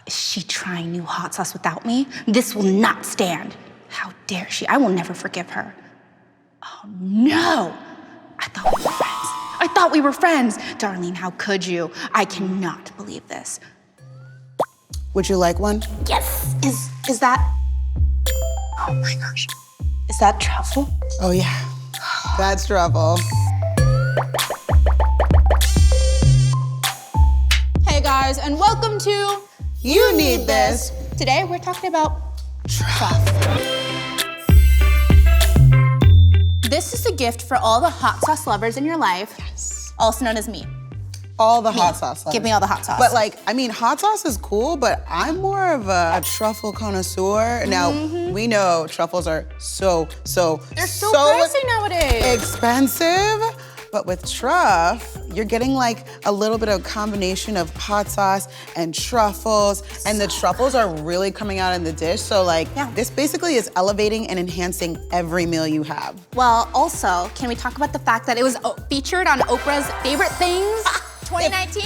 Is she trying new hot sauce without me? This will not stand. How dare she? I will never forgive her. Oh no! I thought we were friends. I thought we were friends. Darlene, how could you? I cannot believe this. Would you like one? Yes! Is that... Oh my gosh. Is that truffle? Oh yeah, that's truffle. Hey guys, and welcome to You Need This. Today we're talking about Truff. This is a gift for all the hot sauce lovers in your life, Yes. also known as me. All the hot sauce. Give me all the hot sauce. But like, I mean, hot sauce is cool, but I'm more of a truffle connoisseur. Now, we know truffles are so They're so pricey nowadays. expensive. But with Truff, you're getting like a little bit of combination of hot sauce and truffles, and the truffles are really coming out in the dish. So like, this basically is elevating and enhancing every meal you have. Well, also, can we talk about the fact that it was featured on Oprah's Favorite Things 2019?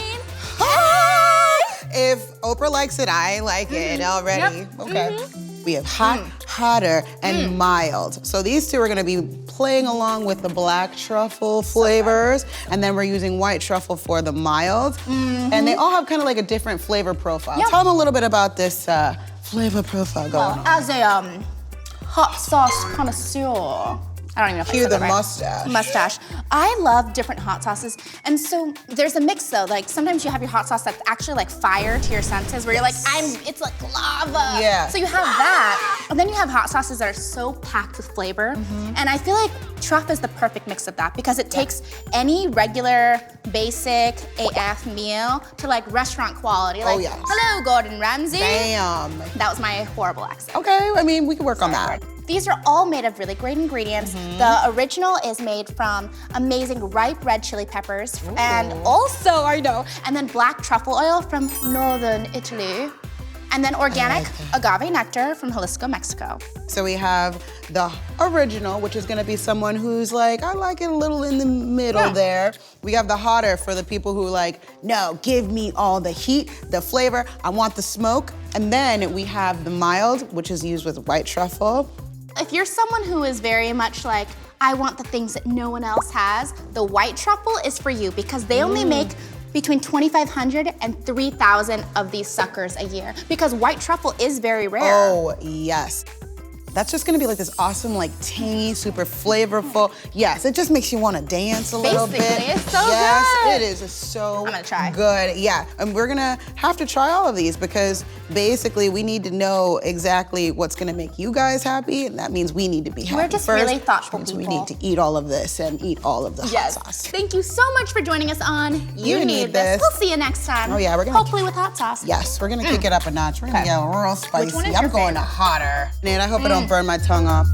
If Oprah likes it, I like it already. Yep. Okay. We have hot, hotter, and mild. So these two are gonna be playing along with the black truffle flavors, and then we're using white truffle for the mild. And they all have kind of like a different flavor profile. Yep. Tell them a little bit about this flavor profile going on. As a hot sauce connoisseur, I don't even know if I Cue said the that right. mustache. Mustache. I love different hot sauces. And so there's a mix though. Like sometimes you have your hot sauce that's actually like fire to your senses where you're like, it's like lava. Yeah. So you have that. And then you have hot sauces that are so packed with flavor. And I feel like Truff is the perfect mix of that because it takes any regular, basic AF meal to like restaurant quality. Like, yes. hello, Gordon Ramsay. Bam. That was my horrible accent. Okay, I mean, we can work on that. These are all made of really great ingredients. The original is made from amazing ripe red chili peppers and also, and then black truffle oil from northern Italy. And then organic agave nectar from Jalisco, Mexico. So we have the original, which is gonna be someone who's like, I like it a little in the middle there. We have the hotter for the people who like, no, give me all the heat, the flavor, I want the smoke. And then we have the mild, which is used with white truffle. If you're someone who is very much like, I want the things that no one else has, the white truffle is for you because they only make between 2,500 and 3,000 of these suckers a year because white truffle is very rare. Oh, yes. That's just gonna be like this awesome, like tangy, super flavorful. Yes, it just makes you wanna dance a little bit. It's so yes, good. it is so I'm gonna try. good. Yeah, and we're gonna have to try all of these because basically we need to know exactly what's gonna make you guys happy, and that means we need to be happy We're just first, really thoughtful which means people. we need to eat all of this and eat all of the hot sauce. Thank you so much for joining us on You Need This. We'll see you next time. Oh yeah, we're gonna hopefully with hot sauce. Yes, we're gonna kick it up a notch. We're gonna get real spicy. one is I'm your going to favorite? hotter. And I hope I don't burn my tongue off.